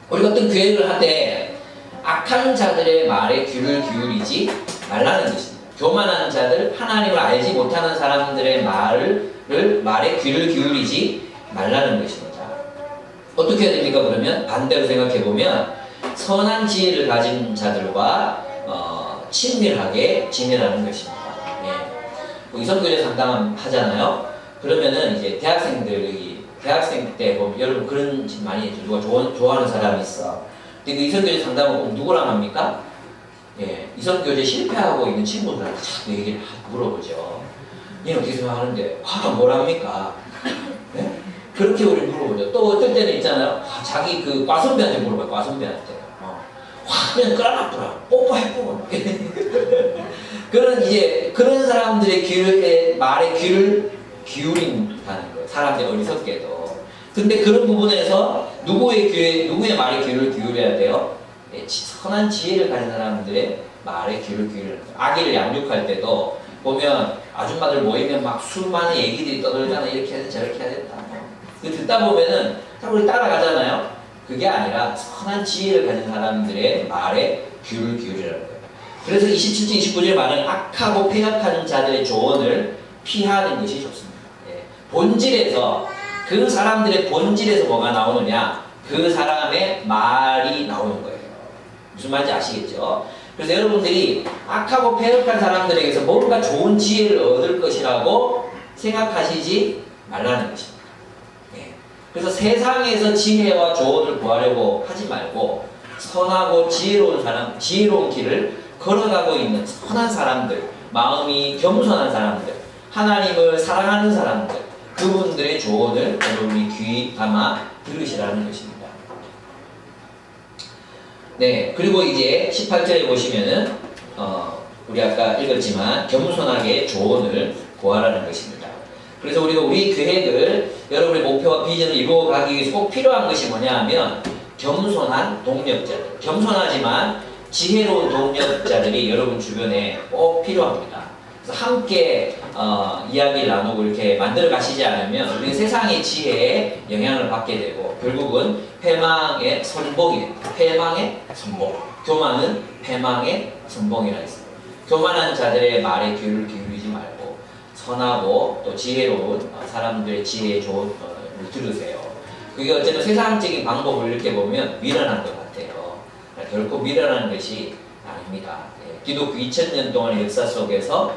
우리가 어떤 계획을 하되 악한 자들의 말에 귀를 기울이지 말라는 것입니다. 교만한 자들, 하나님을 알지 못하는 사람들의 말에 귀를 기울이지 말라는 것입니다. 어떻게 해야 됩니까? 그러면 반대로 생각해보면 선한 지혜를 가진 자들과 친밀하게 지내라는 것입니다. 이성교제 상담 하잖아요. 그러면은 이제 대학생 때 보면 여러분 그런 집 많이 해줘. 누가 좋아하는 사람이 있어. 근데 그 이성교제 상담을 꼭 누구랑 합니까? 이성교제 실패하고 있는 친구들한테 자꾸 얘기를 물어보죠. 얘는 어떻게 생각하는데? 과가 뭐랍니까? 그렇게 우리 물어보죠. 또 어떨 때는 있잖아요. 자기 그 과선배한테 물어봐요. 과선배한테. 화면 끌어놨더라. 뽀뽀했고. 그런 이제 그런 사람들의 말에 귀를 기울인다는 거예요. 사람들이 어리석게도. 근데 그런 부분에서 누구의 말에 귀를 기울여야 돼요? 선한 지혜를 가진 사람들의 말에 귀를 기울이는 거예요. 아기를 양육할 때도 보면 아줌마들 모이면 막 수많은 얘기들이 떠들잖아요. 이렇게 해야 돼, 저렇게 해야 된다. 그 듣다 보면은 우리 따라가잖아요. 그게 아니라 선한 지혜를 가진 사람들의 말에 귀를 기울이라는 거예요. 그래서 27절, 29절에 말하는 악하고 폐역하는 자들의 조언을 피하는 것이 좋습니다. 본질에서 그 사람들의 본질에서 뭐가 나오느냐? 그 사람의 말이 나오는 거예요. 무슨 말인지 아시겠죠? 그래서 여러분들이 악하고 폐역한 사람들에게서 뭔가 좋은 지혜를 얻을 것이라고 생각하시지 말라는 것입니다. 그래서 세상에서 지혜와 조언을 구하려고 하지 말고 선하고 지혜로운 사람, 지혜로운 길을 걸어가고 있는 선한 사람들, 마음이 겸손한 사람들, 하나님을 사랑하는 사람들, 그분들의 조언을 여러분이 귀 담아 들으시라는 것입니다. 네, 그리고 이제 18절에 보시면은 우리 아까 읽었지만 겸손하게 조언을 구하라는 것입니다. 그래서 우리가 우리 계획을 여러분의 목표와 비전을 이루어가기 위해서 꼭 필요한 것이 뭐냐 하면 겸손한 동력자들, 겸손하지만 지혜로운 동력자들이 여러분 주변에 꼭 필요합니다. 그래서 함께 이야기를 나누고 이렇게 만들어 가시지 않으면 우리는 세상의 지혜에 영향을 받게 되고 결국은 패망의 선봉이 됩니다. 패망의 선봉. 교만은 패망의 선봉이라 했습니다. 교만한 자들의 말에 귀를 기울이지 말고 선하고 또 지혜로운 사람들의 지혜의 조언을 들으세요. 그게 어쨌든 세상적인 방법을 이렇게 보면 미련한 것 같아요. 결코 미련한 것이 아닙니다. 기독교 2000년 동안의 역사 속에서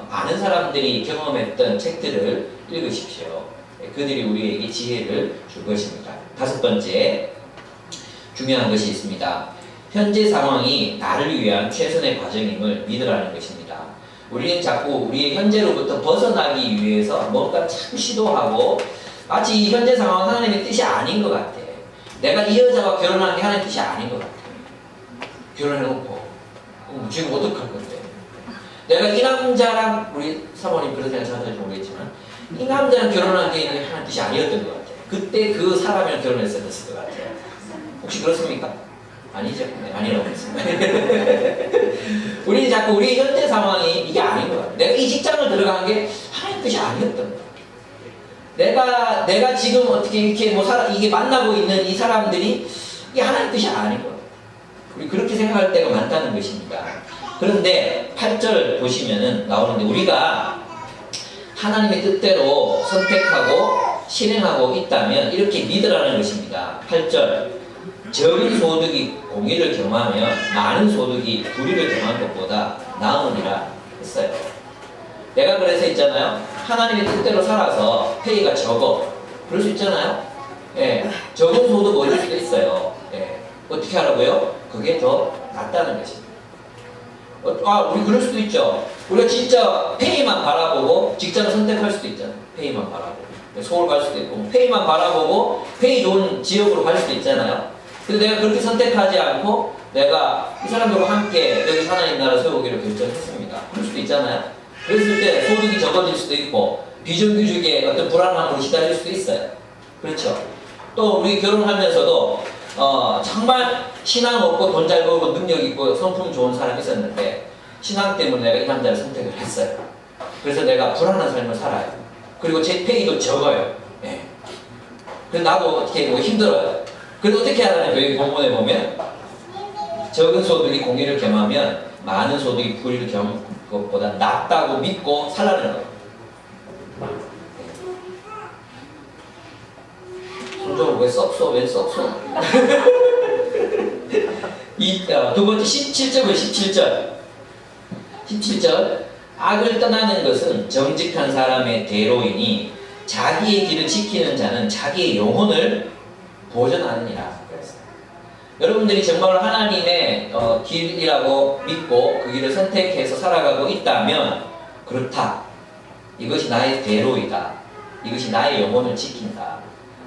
많은 사람들이 경험했던 책들을 읽으십시오. 그들이 우리에게 지혜를 줄 것입니다. 다섯 번째 중요한 것이 있습니다. 현재 상황이 나를 위한 최선의 과정임을 믿으라는 것입니다. 우리는 자꾸 우리의 현재로부터 벗어나기 위해서 뭔가 참 시도하고 마치 이 현재 상황은 하나님의 뜻이 아닌 것 같아. 내가 이 여자와 결혼하는 게 하나님의 뜻이 아닌 것 같아. 결혼해놓고 지금 어떡할 건데? 내가 이 남자랑 우리 사모님 그런 생각하는지 모르겠지만 이 남자랑 결혼하는 게 하나님의 뜻이 아니었던 것 같아. 그때 그 사람이랑 결혼했어야 됐을 것 같아요. 혹시 그렇습니까? 아니죠. 네, 아니라고 했습니다. 우리는 자꾸 우리 현재 상황이 이게 아닌 것 같아요. 내가 이 직장을 들어간 게 하나님의 뜻이 아니었던 것 같아요. 내가 지금 어떻게 이렇게 이게 만나고 있는 이 사람들이 이게 하나님의 뜻이 아닌 것 같아요. 우리 그렇게 생각할 때가 많다는 것입니다. 그런데 8절 보시면은 나오는데 우리가 하나님의 뜻대로 선택하고 실행하고 있다면 이렇게 믿으라는 것입니다. 8절 적은 소득이 공의를 경하면 많은 소득이 불의를 경한 것보다 나으니라 했어요. 내가 그래서 있잖아요. 하나님의 뜻대로 살아서 페이가 적어. 그럴 수 있잖아요. 예, 적은 소득 얻을 수도 있어요. 예, 어떻게 하라고요? 그게 더 낫다는 것입니다. 우리 그럴 수도 있죠. 우리가 진짜 페이만 바라보고 직장을 선택할 수도 있잖아요. 페이만 바라보고. 서울 갈 수도 있고, 페이만 바라보고 페이 좋은 지역으로 갈 수도 있잖아요. 근데 내가 그렇게 선택하지 않고 내가 이 사람들과 함께 여기 하나님 나라 세우기로 결정했습니다. 그럴 수도 있잖아요. 그랬을 때 소득이 적어질 수도 있고 비정규직의 어떤 불안함으로 시달릴 수도 있어요. 그렇죠. 또 우리 결혼하면서도 정말 신앙 없고 돈 잘 벌고 능력 있고 성품 좋은 사람이 있었는데 신앙 때문에 내가 이 남자를 선택을 했어요. 그래서 내가 불안한 삶을 살아요. 그리고 제 페이도 적어요. 예. 그래서 나도 어떻게 힘들어요. 그래서 어떻게 하라는 거예요? 본문에 보면 적은 소득이 공의를 겸하면 많은 소득이 불의를 겸한 것보다 낫다고 믿고 살라는 거예요. 손적을 왜 썩소? 왜 썩소? 두 번째 17절은 17절 악을 떠나는 것은 정직한 사람의 대로이니 자기의 길을 지키는 자는 자기의 영혼을 보존하느니라. 여러분들이 정말 하나님의 길이라고 믿고 그 길을 선택해서 살아가고 있다면 그렇다. 이것이 나의 대로이다. 이것이 나의 영혼을 지킨다.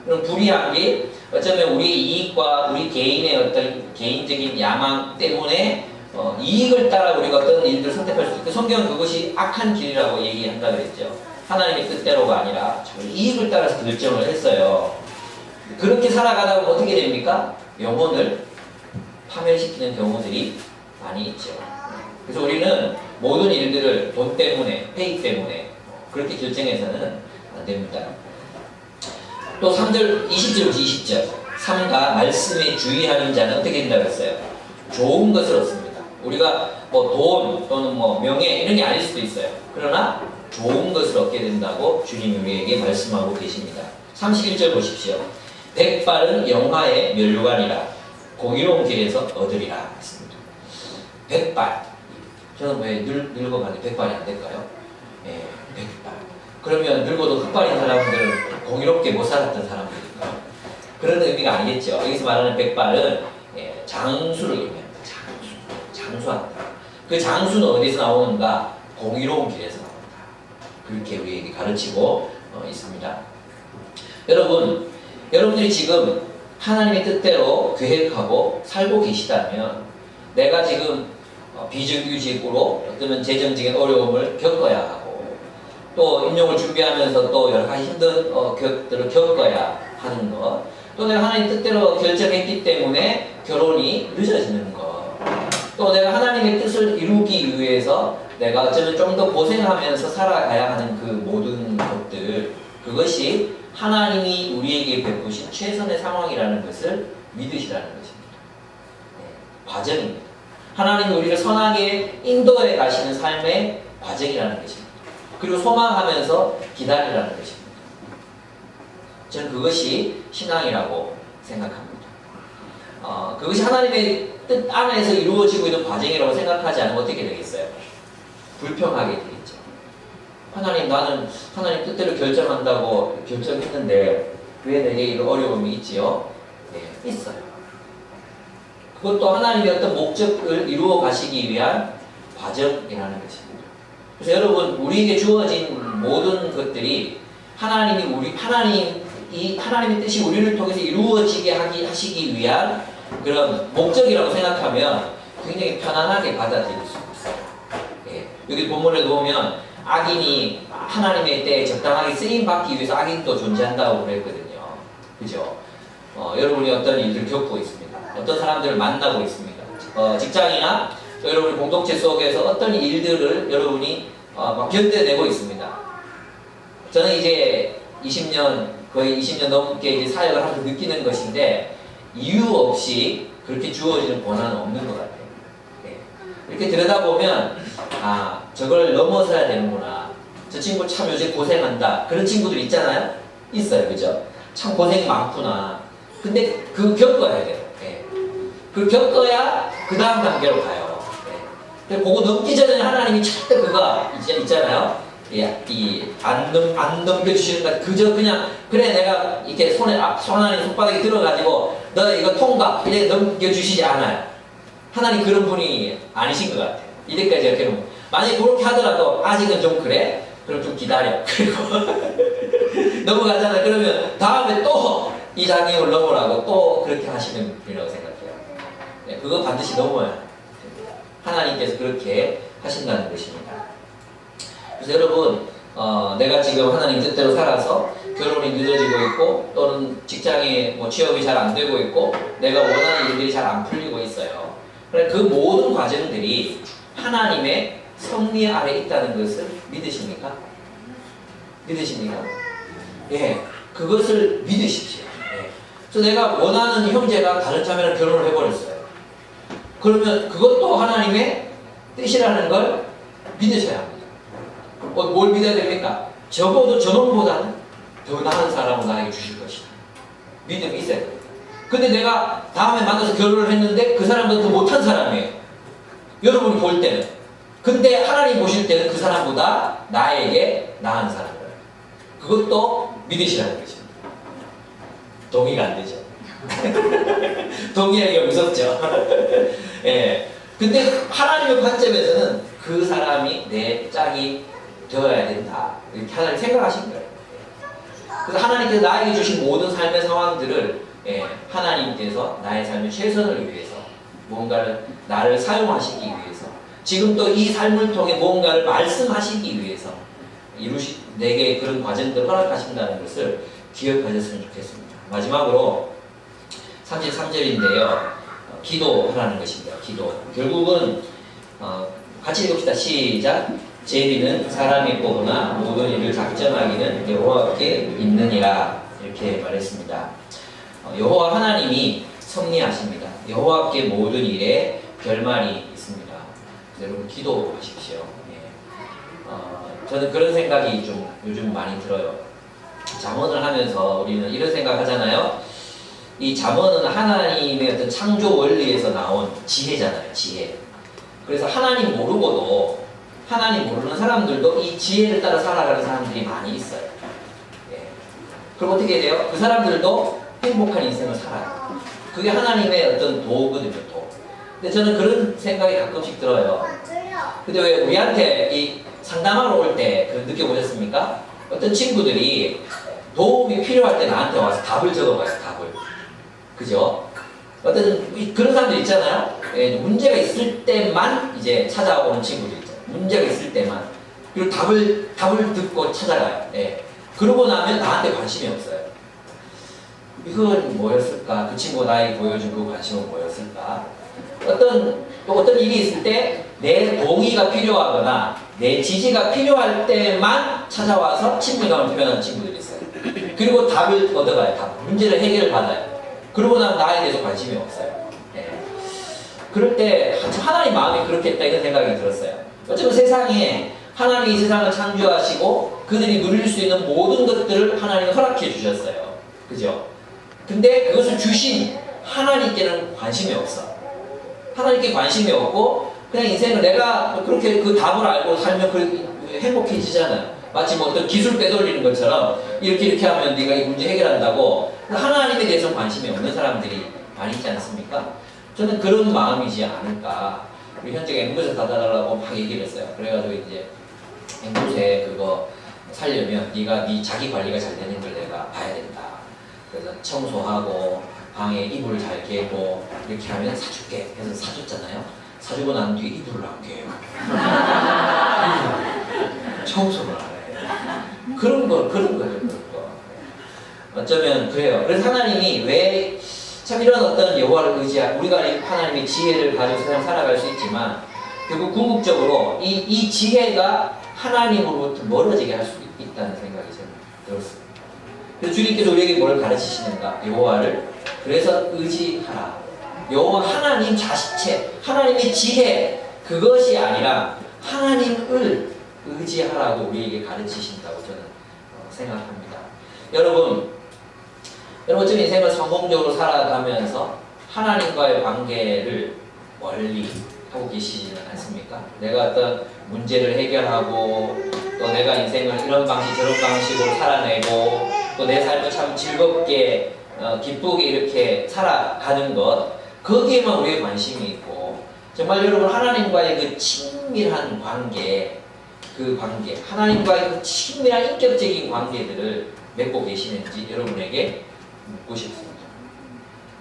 그럼 불의한 게 어쩌면 우리의 이익과 우리 개인의 어떤 개인적인 야망 때문에 이익을 따라 우리가 어떤 일들을 선택할 수 있고, 성경은 그것이 악한 길이라고 얘기한다 그랬죠. 하나님의 뜻대로가 아니라 이익을 따라서 결정을 했어요. 그렇게 살아가다 보면 어떻게 됩니까? 영혼을 파멸시키는 경우들이 많이 있죠. 그래서 우리는 모든 일들을 돈 때문에, 페이 때문에 그렇게 결정해서는 안 됩니다. 또 3절, 20절부터 20절. 삼가 말씀에 주의하는 자는 어떻게 된다고 했어요? 좋은 것을 얻습니다. 우리가 뭐 돈 또는 뭐 명예 이런 게 아닐 수도 있어요. 그러나 좋은 것을 얻게 된다고 주님이 우리에게 말씀하고 계십니다. 31절 보십시오. 백발은 영화의 면류관이라 공의로운 길에서 얻으리라 했습니다. 백발. 저는 왜 늙어가는데 백발이 안 될까요? 예, 백발. 그러면 늙어도 흑발인 사람들은 공의롭게 못 살았던 사람들일까요? 그런 의미가 아니겠죠. 여기서 말하는 백발은 장수를 의미합니다. 장수한다. 그 장수는 어디서 나오는가? 공의로운 길에서 나온다. 그렇게 우리에게 가르치고 있습니다. 여러분들이 지금 하나님의 뜻대로 계획하고 살고 계시다면, 내가 지금 비정규직으로 어떤 재정적인 어려움을 겪어야 하고, 또 임용을 준비하면서 또 여러 가지 힘든 것들을 겪어야 하는 것, 또 내가 하나님 뜻대로 결정했기 때문에 결혼이 늦어지는 것, 또 내가 하나님의 뜻을 이루기 위해서 내가 어쩌면 좀 더 고생하면서 살아가야 하는 그 모든 것들, 그것이 하나님이 우리에게 베푸신 최선의 상황이라는 것을 믿으시라는 것입니다. 과정입니다. 하나님이 우리를 선하게 인도해 가시는 삶의 과정이라는 것입니다. 그리고 소망하면서 기다리라는 것입니다. 저는 그것이 신앙이라고 생각합니다. 그것이 하나님의 뜻 안에서 이루어지고 있는 과정이라고 생각하지 않으면 어떻게 되겠어요? 불평하게 되겠죠. 나는 하나님 뜻대로 결정한다고 결정했는데 왜 내게 이런 어려움이 있지요? 네, 있어요. 그것도 하나님의 어떤 목적을 이루어 가시기 위한 과정이라는 것입니다. 그래서 여러분, 우리에게 주어진 모든 것들이 하나님의 뜻이 우리를 통해서 이루어지게 하시기 위한 그런 목적이라고 생각하면 굉장히 편안하게 받아들일 수 있어요. 여기 본문에 보면 악인이 하나님의 때에 적당하게 쓰임받기 위해서 악인도 존재한다고 그랬거든요. 그죠? 여러분이 어떤 일들을 겪고 있습니다. 어떤 사람들을 만나고 있습니다. 직장이나 여러분의 공동체 속에서 어떤 일들을 여러분이 막 견뎌내고 있습니다. 저는 이제 거의 20년 넘게 이제 사역을 하면서 느끼는 것인데, 이유 없이 그렇게 주어지는 권한은 없는 것 같아요. 이렇게 들여다보면, 저걸 넘어서야 되는구나. 저 친구 참 요새 고생한다. 그런 친구들 있잖아요? 있어요. 그죠? 참 고생이 많구나. 근데 그거 겪어야 돼요. 그걸 겪어야 그 다음 단계로 가요. 그거 넘기 전에 하나님이 절대 그거 있잖아요. 안 넘겨주시는가. 그냥, 그래, 내가 이렇게 손 안에 손바닥에 들어가지고, 너 이거 통과. 이렇게 넘겨주시지 않아요. 하나님 그런 분이 아니신 것 같아요. 이때까지 이렇게 놓으면. 만약에 그렇게 하더라도 아직은 좀 그래? 그럼 좀 기다려. 그리고 넘어가잖아요. 그러면 다음에 또 이 장애물 넘으라고 또 그렇게 하시는 분이라고 생각해요. 그거 반드시 넘어야 돼요. 하나님께서 그렇게 하신다는 것입니다. 그래서 여러분, 내가 지금 하나님 뜻대로 살아서 결혼이 늦어지고 있고, 또는 직장에 취업이 잘 안 되고 있고, 내가 원하는 일들이 잘 안 풀리고 있어요. 그 모든 과정들이 하나님의 섭리 아래 있다는 것을 믿으십니까? 믿으십니까? 그것을 믿으십시오. 그래서 내가 원하는 형제가 다른 자매랑 결혼을 해버렸어요. 그러면 그것도 하나님의 뜻이라는 걸 믿으셔야 합니다. 뭘 믿어야 됩니까? 적어도 저놈보다는 더 나은 사람을 나에게 주실 것이다. 믿음이 있어야 됩니다. 근데 내가 다음에 만나서 결혼을 했는데 그 사람보다 더 못한 사람이에요. 여러분이 볼 때는. 근데 하나님 보실 때는 그 사람보다 나에게 나은 사람이에요. 그것도 믿으시라는 것입니다. 동의가 안 되죠. 동의하기가 무섭죠. 근데 하나님의 관점에서는 그 사람이 내 짝이 되어야 된다. 이렇게 하나님 생각하신 거예요. 그래서 하나님께서 나에게 주신 모든 삶의 상황들을 하나님께서 나의 삶의 최선을 위해서 뭔가를 나를 사용하시기 위해서 지금 또 이 삶을 통해 뭔가를 말씀하시기 위해서 내게 그런 과정들을 허락하신다는 것을 기억하셨으면 좋겠습니다. 마지막으로 33절인데요. 기도하라는 것입니다. 기도. 결국은 같이 읽읍시다. 시작. 제비는 사람이 뽑으나 모든 일을 작정하기는 여호와께 있느니라. 이렇게 말했습니다. 여호와 하나님이 섭리하십니다. 여호와께 모든 일에 결말이 있습니다. 여러분 기도하십시오. 저는 그런 생각이 좀 요즘 많이 들어요. 잠언을 하면서 우리는 이런 생각 하잖아요. 이 잠언은 하나님의 어떤 창조 원리에서 나온 지혜잖아요. 지혜. 그래서 하나님 모르는 사람들도 이 지혜를 따라 살아가는 사람들이 많이 있어요. 그럼 어떻게 돼요? 그 사람들도 행복한 인생을 살아요. 그게 하나님의 어떤 도거든요. 도. 근데 저는 그런 생각이 가끔씩 들어요. 근데 왜 우리한테 이 상담하러 올 때 느껴보셨습니까? 어떤 친구들이 도움이 필요할 때 나한테 와서 답을 적어봐요. 답을. 그죠? 어떤 그런 사람들 있잖아요. 문제가 있을 때만 이제 찾아오는 친구들 있잖아요. 문제가 있을 때만. 그리고 답을 듣고 찾아가요. 그러고 나면 나한테 관심이 없어요. 이건 뭐였을까? 그 친구가 나에게 보여준 그 관심은 뭐였을까? 어떤 일이 있을 때 내 동의가 필요하거나 내 지지가 필요할 때만 찾아와서 친밀감을 표현하는 친구들이 있어요. 그리고 답을 얻어가요. 문제를 해결을 받아요. 그러고 나면 나에 대해서 관심이 없어요. 그럴 때 하나님 마음이 그렇겠다 이런 생각이 들었어요. 어쩌면 세상에 하나님이 세상을 창조하시고 그들이 누릴 수 있는 모든 것들을 하나님이 허락해 주셨어요. 그죠? 근데 그것을 주신 하나님께는 관심이 없어. 하나님께 관심이 없고 그냥 인생을 내가 그렇게 그 답을 알고 살면 행복해지잖아요. 마치 뭐 어떤 기술 빼돌리는 것처럼 이렇게 하면 네가 이 문제 해결한다고. 하나님에 대해서 관심이 없는 사람들이 많이 있지 않습니까? 저는 그런 마음이지 않을까. 우리 현재가 앵무새 사달라고 막 얘기를 했어요. 그래가지고 이제 앵무새 그거 살려면 네가 네 자기 관리가 잘 되는 걸 내가 봐야 된다. 그래서 청소하고 방에 이불을 잘 개고 이렇게 하면 사줄게. 해서 사줬잖아요. 사주고 난 뒤에 이불을 안 개요. 청소를 안 해요. 그런 거예요. 어쩌면 그래요. 그래서 하나님이 왜 참 이런 어떤 여호와를 우리가 하나님의 지혜를 가지고 세상 살아갈 수 있지만 결국 궁극적으로 이 지혜가 하나님으로부터 멀어지게 할 수 있다는 생각이 저는 들었습니다. 그래서 주님께서 우리에게 뭘 가르치시는가? 여호와를 그래서 의지하라. 여호와 하나님 자체체, 하나님의 지혜 그것이 아니라 하나님을 의지하라고 우리에게 가르치신다고 저는 생각합니다. 여러분 어쩌면 인생을 성공적으로 살아가면서 하나님과의 관계를 멀리 하고 계시지는 않습니까? 내가 어떤 문제를 해결하고 또 내가 인생을 이런 방식 저런 방식으로 살아내고 또 내 삶을 참 즐겁게 기쁘게 이렇게 살아가는 것 거기에만 우리의 관심이 있고 정말 여러분 하나님과의 그 친밀한 관계 하나님과의 그 친밀한 인격적인 관계들을 맺고 계시는지 여러분에게 묻고 싶습니다.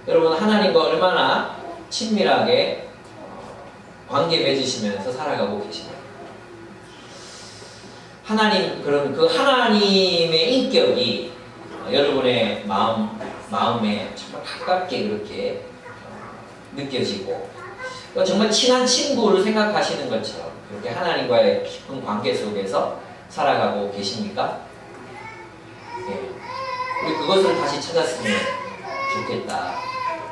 여러분 하나님과 얼마나 친밀하게 관계 맺으시면서 살아가고 계십니까? 그럼 그 하나님의 인격이 여러분의 마음에 정말 가깝게 그렇게 느껴지고 정말 친한 친구를 생각하시는 것처럼 그렇게 하나님과의 깊은 관계 속에서 살아가고 계십니까? 우리 그것을 다시 찾았으면 좋겠다.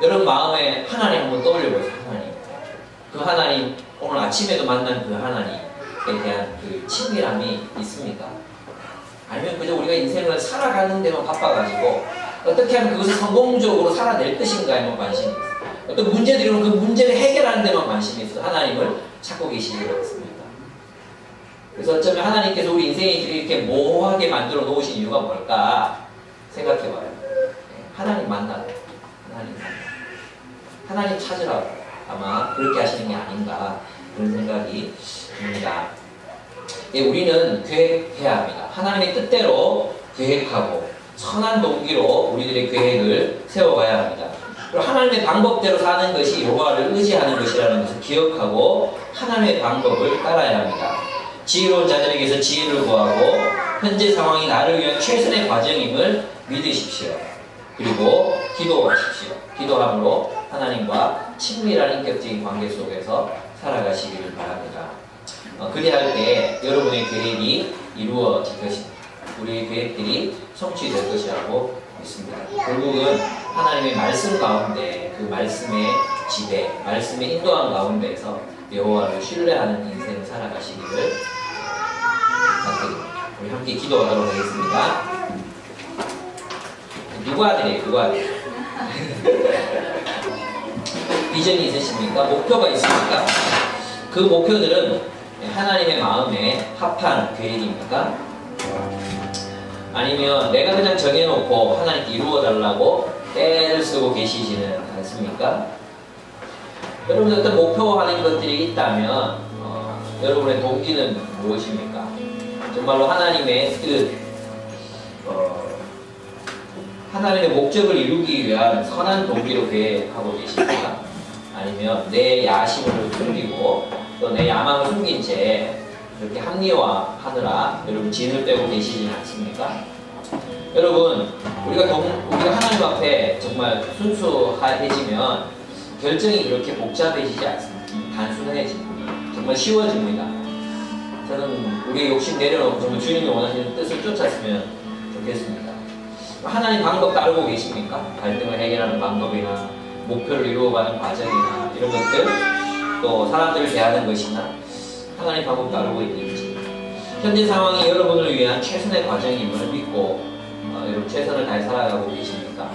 여러분 마음에 하나님 한번 떠올려보세요. 그 하나님 오늘 아침에도 만난 그 하나님에 대한 그 친밀함이 있습니까? 아니면 그저 우리가 인생을 살아가는 데만 바빠가지고 어떻게 하면 그것을 성공적으로 살아낼 것인가에만 관심이 있어요. 어떤 문제들이 오면 그 문제를 해결하는 데만 관심이 있어요. 하나님을 찾고 계시기 같습니다. 그래서 어쩌면 하나님께서 우리 인생에 이렇게 모호하게 만들어 놓으신 이유가 뭘까 생각해봐요. 하나님 만나라. 하나님 찾으라고 아마 그렇게 하시는 게 아닌가 그런 생각이 듭니다. 우리는 계획해야 합니다. 하나님의 뜻대로 계획하고 선한 동기로 우리들의 계획을 세워가야 합니다. 그리고 하나님의 방법대로 사는 것이 여호와를 의지하는 것이라는 것을 기억하고 하나님의 방법을 따라야 합니다. 지혜로운 자들에게서 지혜를 구하고 현재 상황이 나를 위한 최선의 과정임을 믿으십시오. 그리고 기도하십시오. 기도함으로 하나님과 친밀한 인격적인 관계 속에서 살아가시기를 바랍니다. 그리할 때 여러분의 계획이 이루어질 것입니다. 우리의 계획들이 성취될 것이라고 믿습니다. 결국은 하나님의 말씀 가운데 그 말씀의 지배, 말씀의 인도함 가운데에서 여호와를 신뢰하는 인생을 살아가시기를 부탁드립니다. 우리 함께 기도하도록 하겠습니다. 누구 아들이에요? 누구 아들? 비전이 있으십니까? 목표가 있습니까? 그 목표들은 하나님의 마음에 합한 계획입니까? 아니면 내가 그냥 정해놓고 하나님께 이루어달라고 때를 쓰고 계시지는 않습니까? 여러분 어떤 목표하는 것들이 있다면 여러분의 동기는 무엇입니까? 정말로 하나님의 뜻, 하나님의 목적을 이루기 위한 선한 동기로 계획하고 계십니까? 아니면 내 야심을 숨기고 또 내 야망을 숨긴 채 이렇게 합리화하느라 여러분 진을 빼고 계시지는 않습니까? 여러분 우리가 하나님 앞에 정말 순수해지면 결정이 그렇게 복잡해지지 않습니다. 단순해집니다. 정말 쉬워집니다. 저는 우리의 욕심 내려놓고 정말 주님이 원하시는 뜻을 쫓았으면 좋겠습니다. 하나님 방법 따르고 계십니까? 갈등을 해결하는 방법이나 목표를 이루어가는 과정이나 이런 것들, 또 사람들을 대하는 것이나 하나님 방법 따르고 있는지, 현재 상황이 여러분을 위한 최선의 과정임을 믿고 여러분 최선을 다해 살아가고 계십니까?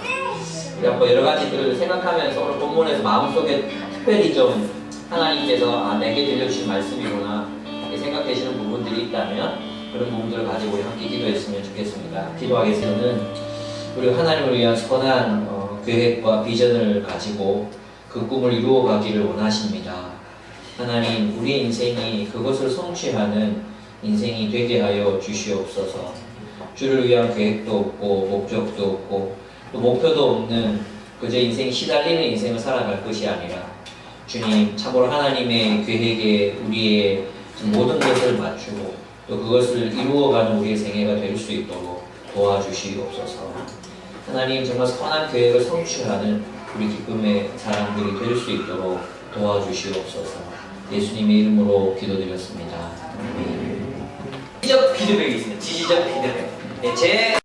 우리 한번 여러 가지들을 생각하면서 오늘 본문에서 마음속에 특별히 좀 하나님께서 내게 들려주신 말씀이구나 이렇게 생각되시는 부분들이 있다면 그런 부분들을 가지고 우리 함께 기도했으면 좋겠습니다. 기도하겠습니다. 우리가 하나님을 위한 선한 계획과 비전을 가지고 그 꿈을 이루어가기를 원하십니다. 하나님, 우리 인생이 그것을 성취하는 인생이 되게 하여 주시옵소서. 주를 위한 계획도 없고 목적도 없고 또 목표도 없는 그저 인생이 시달리는 인생을 살아갈 것이 아니라 주님, 참으로 하나님의 계획에 우리의 모든 것을 맞추고 또 그것을 이루어가는 우리의 생애가 될 수 있도록 도와주시옵소서. 하나님, 정말 선한 계획을 성취하는 우리 기쁨의 사람들이 될 수 있도록 도와주시옵소서. 예수님의 이름으로 기도드렸습니다. 지적 피드백이 있습니다. 지지적 피드백.